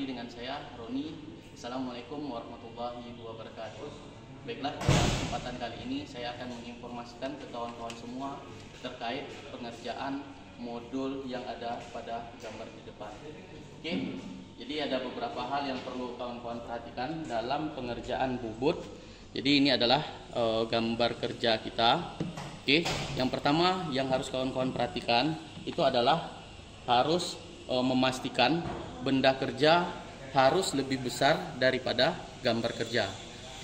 lagi dengan saya Roni. Assalamualaikum warahmatullahi wabarakatuh. Baiklah, pada kesempatan kali ini saya akan menginformasikan ke kawan-kawan semua terkait pengerjaan modul yang ada pada gambar di depan. Oke, jadi ada beberapa hal yang perlu kawan-kawan perhatikan dalam pengerjaan bubut. Jadi ini adalah gambar kerja kita. Oke, yang pertama yang harus kawan-kawan perhatikan itu adalah harus memastikan benda kerja harus lebih besar daripada gambar kerja.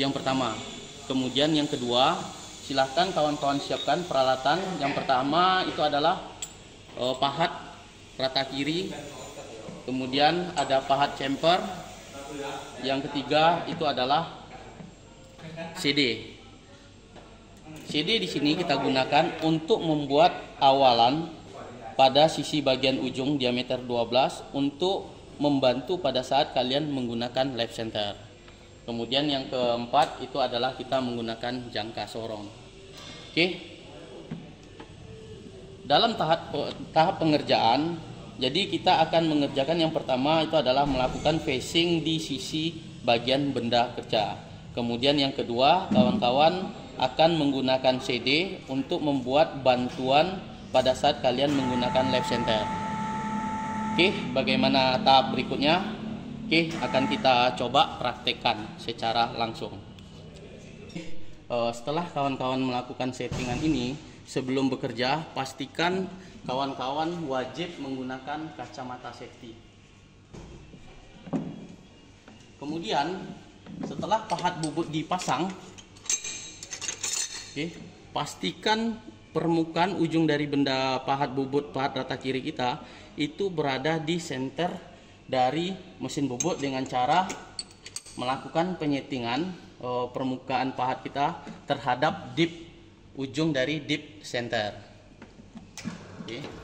Yang pertama. Kemudian yang kedua, silahkan kawan-kawan siapkan peralatan. Yang pertama itu adalah pahat rata kiri. Kemudian ada pahat chamfer. Yang ketiga itu adalah CD. CD di sini kita gunakan untuk membuat awalan pada sisi bagian ujung diameter 12 untuk membantu pada saat kalian menggunakan lap center. Kemudian yang keempat itu adalah kita menggunakan jangka sorong. Oke. Dalam tahap pengerjaan, jadi kita akan mengerjakan yang pertama itu adalah melakukan facing di sisi bagian benda kerja. Kemudian yang kedua, kawan-kawan akan menggunakan CD untuk membuat bantuan pada saat kalian menggunakan lap center. Oke, bagaimana tahap berikutnya? Oke, akan kita coba praktekkan secara langsung. Setelah kawan-kawan melakukan settingan ini, sebelum bekerja, pastikan kawan-kawan wajib menggunakan kacamata safety. Kemudian, setelah pahat bubut dipasang, oke, pastikan permukaan ujung dari benda pahat bubut pahat rata kiri kita itu berada di center dari mesin bubut dengan cara melakukan penyetingan permukaan pahat kita terhadap dip ujung dari dip center. Oke.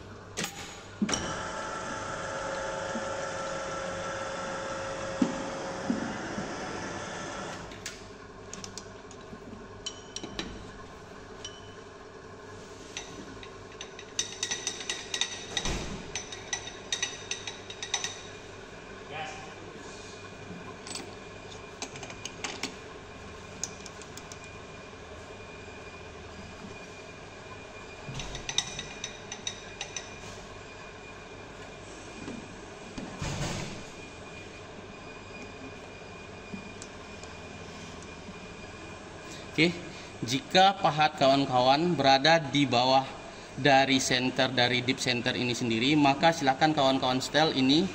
Oke, jika pahat kawan-kawan berada di bawah dari center dari deep center ini sendiri, maka silakan kawan-kawan setel ini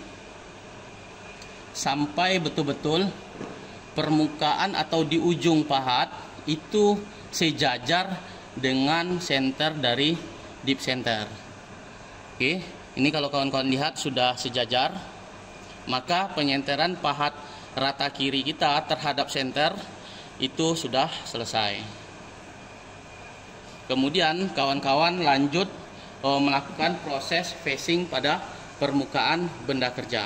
sampai betul-betul permukaan atau di ujung pahat itu sejajar dengan center dari deep center. Oke, ini kalau kawan-kawan lihat sudah sejajar, maka penyenteran pahat rata kiri kita terhadap center itu sudah selesai. Kemudian kawan-kawan lanjut melakukan proses facing pada permukaan benda kerja.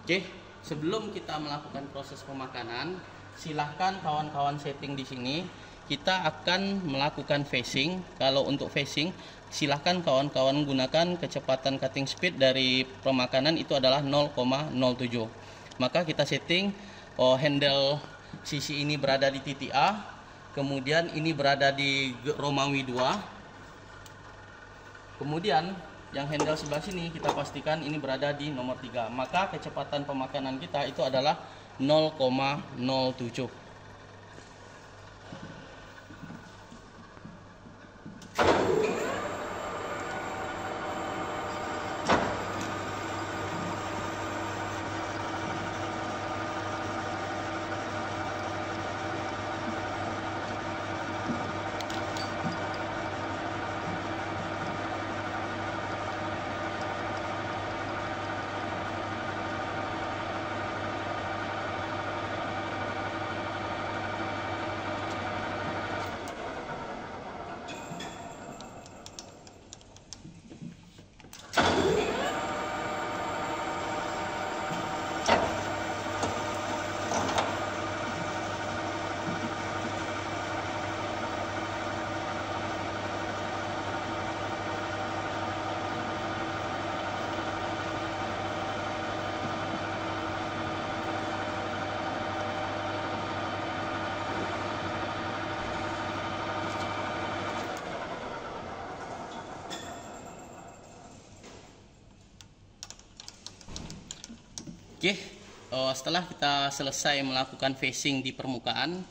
Oke, sebelum kita melakukan proses pemakanan, silahkan kawan-kawan setting di sini. Kita akan melakukan facing. Kalau untuk facing, silahkan kawan-kawan gunakan kecepatan cutting speed dari pemakanan itu adalah 0,07. Maka kita setting handle sisi ini berada di titik A, kemudian ini berada di Romawi 2. Kemudian yang handle sebelah sini kita pastikan ini berada di nomor 3. Maka kecepatan pemakanan kita itu adalah 0,07. Oke, setelah kita selesai melakukan facing di permukaan,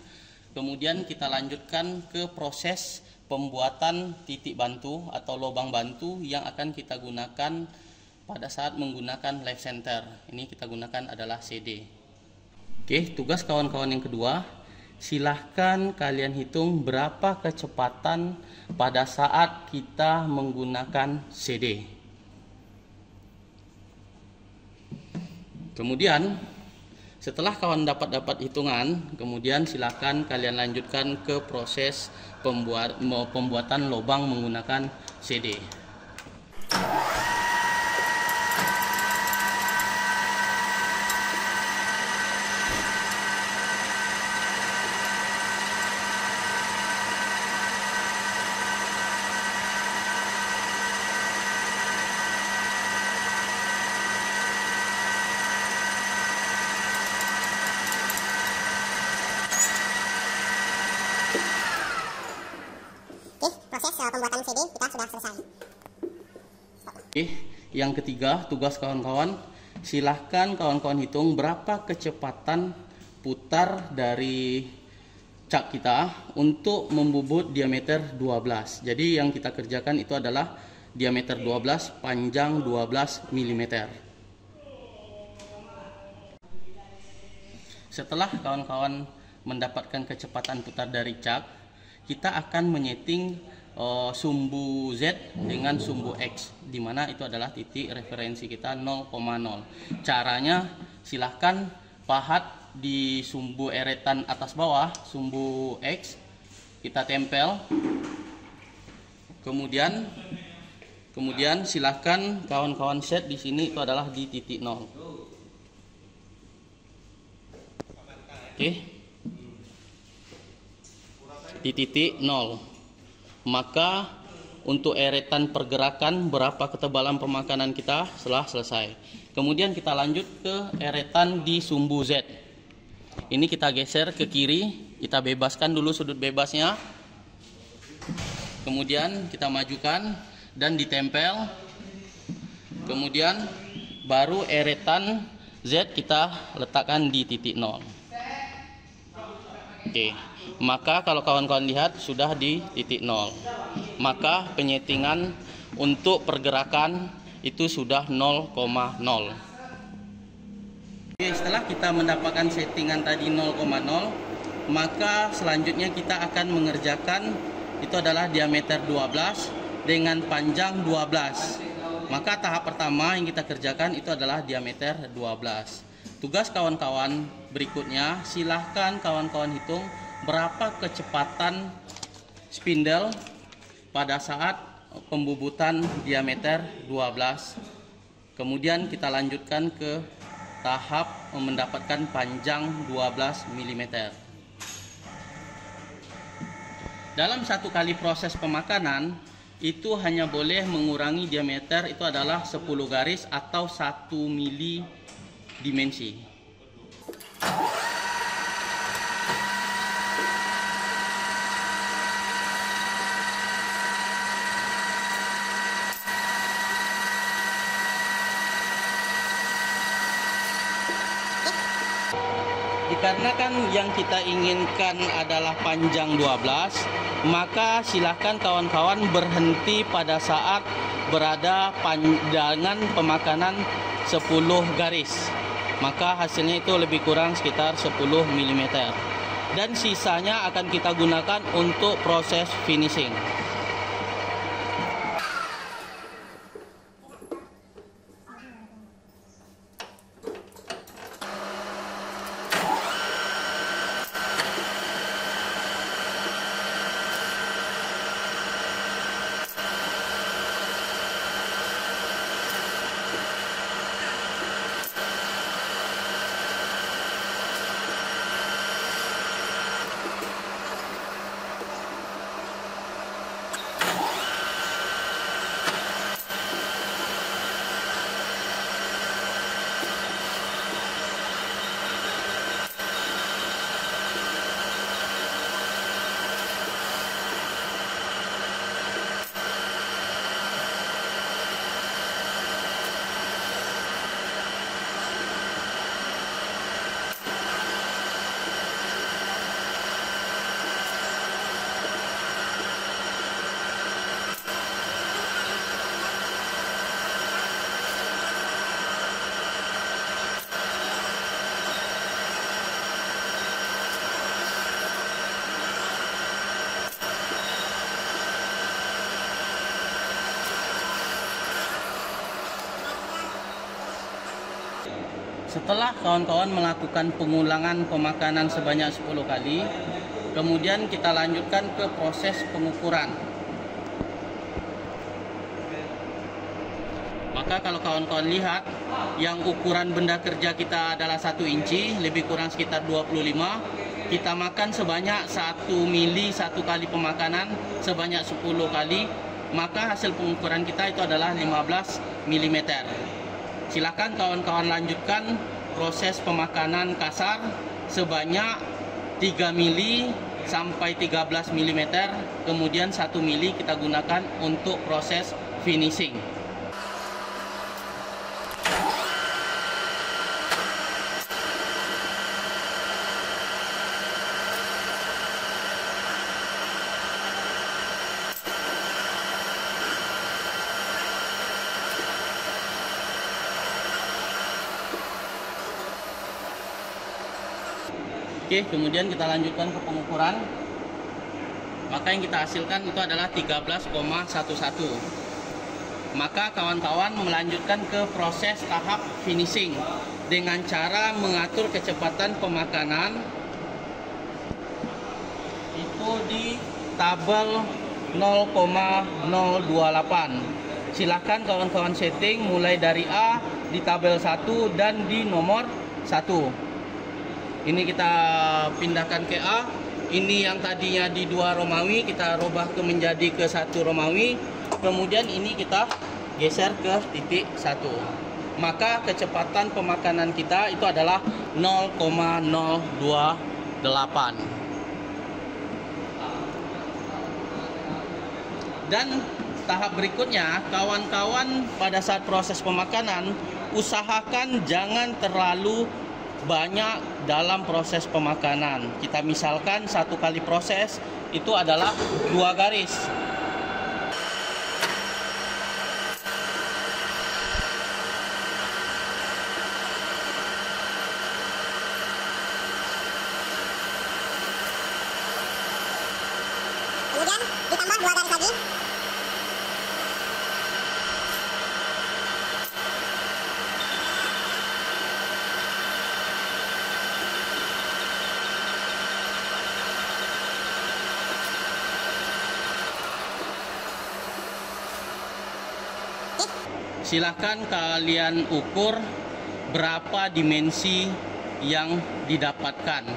kemudian kita lanjutkan ke proses pembuatan titik bantu atau lubang bantu yang akan kita gunakan pada saat menggunakan live center. Ini kita gunakan adalah CD. Oke, tugas kawan-kawan yang kedua, silahkan kalian hitung berapa kecepatan pada saat kita menggunakan CD. Kemudian setelah kawan dapat hitungan, kemudian silakan kalian lanjutkan ke proses pembuatan lubang menggunakan CD. Pembuatan CD kita sudah selesai. Oke, yang ketiga, tugas kawan-kawan, silahkan kawan-kawan hitung berapa kecepatan putar dari cak kita untuk membubut diameter 12. Jadi yang kita kerjakan itu adalah diameter 12, panjang 12 mm. Setelah kawan-kawan mendapatkan kecepatan putar dari cak, kita akan menyeting sumbu Z dengan sumbu X, di mana itu adalah titik referensi kita 0,0. Caranya silahkan pahat di sumbu eretan atas bawah, sumbu X kita tempel. Kemudian silahkan kawan-kawan set di sini itu adalah di titik 0. Oke. Di titik 0. Maka untuk eretan pergerakan berapa ketebalan pemakanan kita setelah selesai. Kemudian kita lanjut ke eretan di sumbu Z. Ini kita geser ke kiri, kita bebaskan dulu sudut bebasnya. Kemudian kita majukan dan ditempel. Kemudian baru eretan Z kita letakkan di titik 0. Oke. Maka kalau kawan-kawan lihat sudah di titik 0. Maka penyetingan untuk pergerakan itu sudah 0,0. Oke, setelah kita mendapatkan settingan tadi 0,0, maka selanjutnya kita akan mengerjakan itu adalah diameter 12 dengan panjang 12. Maka tahap pertama yang kita kerjakan itu adalah diameter 12. Tugas kawan-kawan berikutnya, silahkan kawan-kawan hitung berapa kecepatan spindle pada saat pembubutan diameter 12. Kemudian kita lanjutkan ke tahap mendapatkan panjang 12 mm. Dalam satu kali proses pemakanan itu hanya boleh mengurangi diameter itu adalah 10 garis atau 1 mili dimensi. Dikarenakan yang kita inginkan adalah panjang 12, maka silahkan kawan-kawan berhenti pada saat berada panjangan pemakanan 10 garis. Maka hasilnya itu lebih kurang sekitar 10 mm. Dan sisanya akan kita gunakan untuk proses finishing. Setelah kawan-kawan melakukan pengulangan pemakanan sebanyak 10 kali, kemudian kita lanjutkan ke proses pengukuran. Maka kalau kawan-kawan lihat, yang ukuran benda kerja kita adalah 1 inci, lebih kurang sekitar 25. Kita makan sebanyak 1 mili 1 kali pemakanan, sebanyak 10 kali. Maka hasil pengukuran kita itu adalah 15 mm. Silakan kawan-kawan lanjutkan proses pemakanan kasar sebanyak 3 mili sampai 13 mm. Kemudian 1 mili kita gunakan untuk proses finishing. Oke, kemudian kita lanjutkan ke pengukuran. Maka yang kita hasilkan itu adalah 13,11. Maka kawan-kawan melanjutkan ke proses tahap finishing dengan cara mengatur kecepatan pemakanan itu di tabel 0,028. Silahkan kawan-kawan setting mulai dari A di tabel 1 dan di nomor 1. Ini kita pindahkan ke A. Ini yang tadinya di 2 Romawi kita rubah menjadi ke 1 Romawi. Kemudian ini kita geser ke titik 1. Maka kecepatan pemakanan kita itu adalah 0,028. Dan tahap berikutnya, kawan-kawan pada saat proses pemakanan usahakan jangan terlalu banyak dalam proses pemakanan. Kita misalkan 1 kali proses itu adalah 2 garis. Kemudian ditambah 2 garis lagi. Silahkan kalian ukur berapa dimensi yang didapatkan.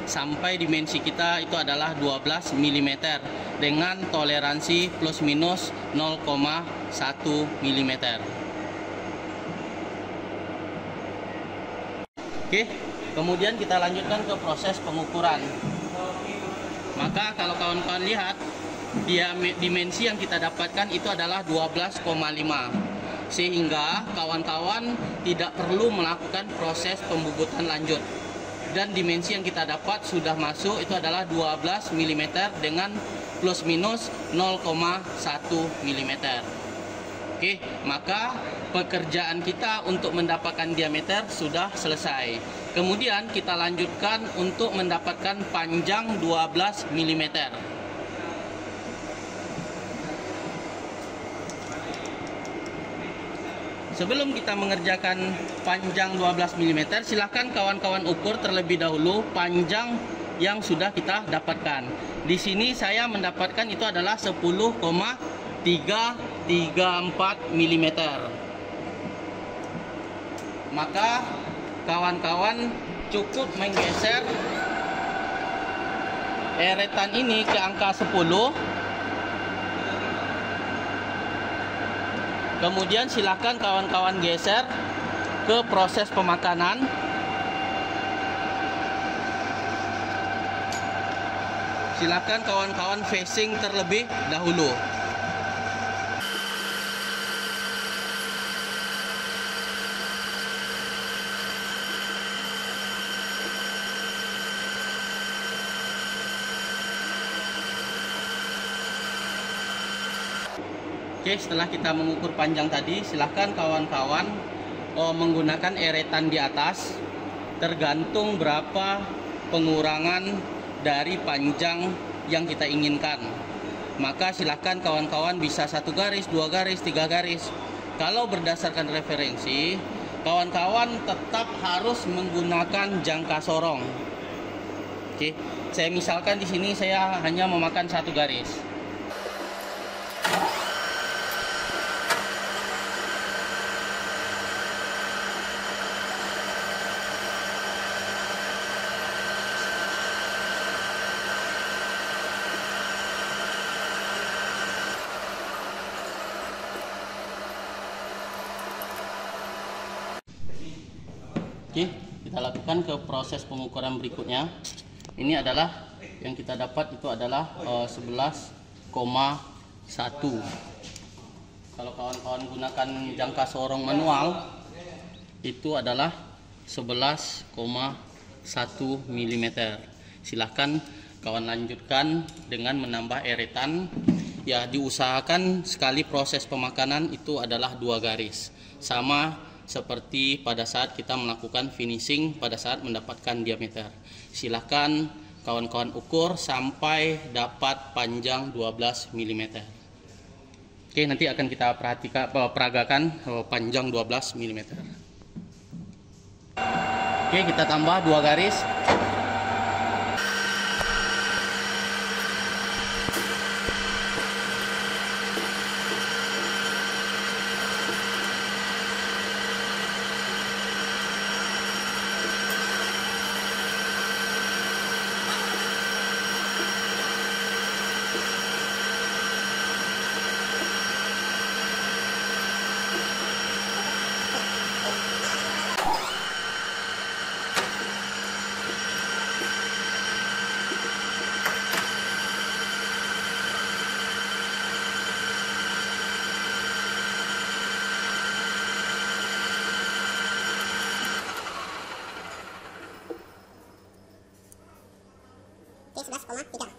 Sampai dimensi kita itu adalah 12 mm dengan toleransi plus minus 0,1 mm. Oke, kemudian kita lanjutkan ke proses pengukuran. Maka kalau kawan-kawan lihat, dimensi yang kita dapatkan itu adalah 12,5. Sehingga kawan-kawan tidak perlu melakukan proses pembubutan lanjut. Dan dimensi yang kita dapat sudah masuk itu adalah 12 mm dengan plus minus 0,1 mm. Oke, maka pekerjaan kita untuk mendapatkan diameter sudah selesai. Kemudian kita lanjutkan untuk mendapatkan panjang 12 mm. Sebelum kita mengerjakan panjang 12 mm, silahkan kawan-kawan ukur terlebih dahulu panjang yang sudah kita dapatkan. Di sini saya mendapatkan itu adalah 10,334 mm. Maka kawan-kawan cukup menggeser eretan ini ke angka 10. Kemudian silakan kawan-kawan geser ke proses pemakanan. Silakan kawan-kawan facing terlebih dahulu. Oke, setelah kita mengukur panjang tadi, silahkan kawan-kawan menggunakan eretan di atas. Tergantung berapa pengurangan dari panjang yang kita inginkan. Maka silahkan kawan-kawan bisa 1 garis, 2 garis, 3 garis. Kalau berdasarkan referensi, kawan-kawan tetap harus menggunakan jangka sorong. Oke, saya misalkan di sini saya hanya memakan 1 garis. Oke, kita lakukan ke proses pengukuran berikutnya. Ini adalah yang kita dapat itu adalah 11,1. Kalau kawan-kawan gunakan jangka sorong manual itu adalah 11,1 mm. Silahkan kawan lanjutkan dengan menambah eretan. Ya, diusahakan sekali proses pemakanan itu adalah 2 garis. Sama seperti pada saat kita melakukan finishing pada saat mendapatkan diameter. Silahkan kawan-kawan ukur sampai dapat panjang 12 mm. Oke, nanti akan kita peragakan panjang 12 mm. Oke, kita tambah 2 garis. Oke, 11,3.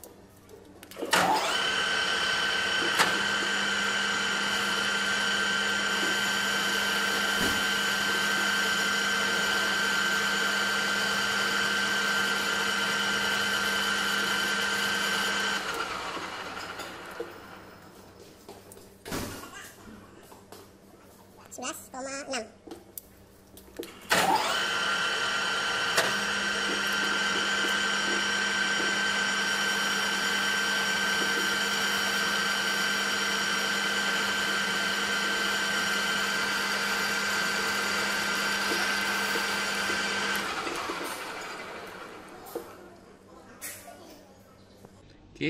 Oke,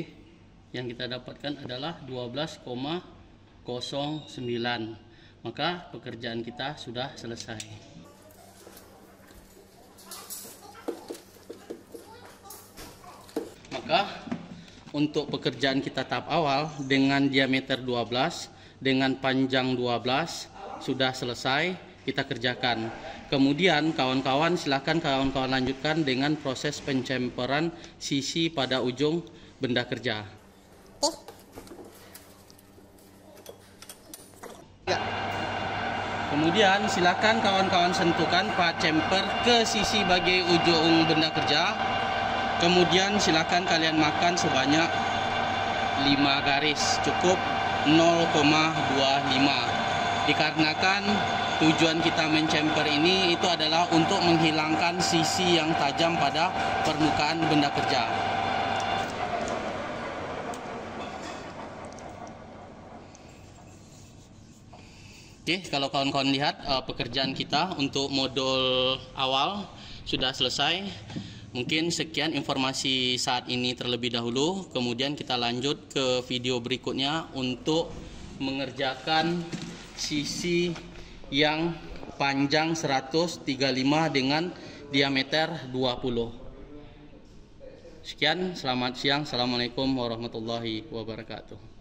yang kita dapatkan adalah 12,09. Maka pekerjaan kita sudah selesai. Maka untuk pekerjaan kita tahap awal dengan diameter 12 dengan panjang 12 sudah selesai kita kerjakan. Kemudian kawan-kawan silakan kawan-kawan lanjutkan dengan proses pencemperan sisi pada ujung benda kerja. Kemudian silakan kawan-kawan sentuhkan part chamfer ke sisi bagi ujung benda kerja. Kemudian silakan kalian makan sebanyak 5 garis, cukup 0,25. Dikarenakan tujuan kita mencemper ini itu adalah untuk menghilangkan sisi yang tajam pada permukaan benda kerja. Oke, kalau kawan-kawan lihat pekerjaan kita untuk modul awal sudah selesai. Mungkin sekian informasi saat ini terlebih dahulu. Kemudian kita lanjut ke video berikutnya untuk mengerjakan sisi yang panjang 135 dengan diameter 20. Sekian, selamat siang. Assalamualaikum warahmatullahi wabarakatuh.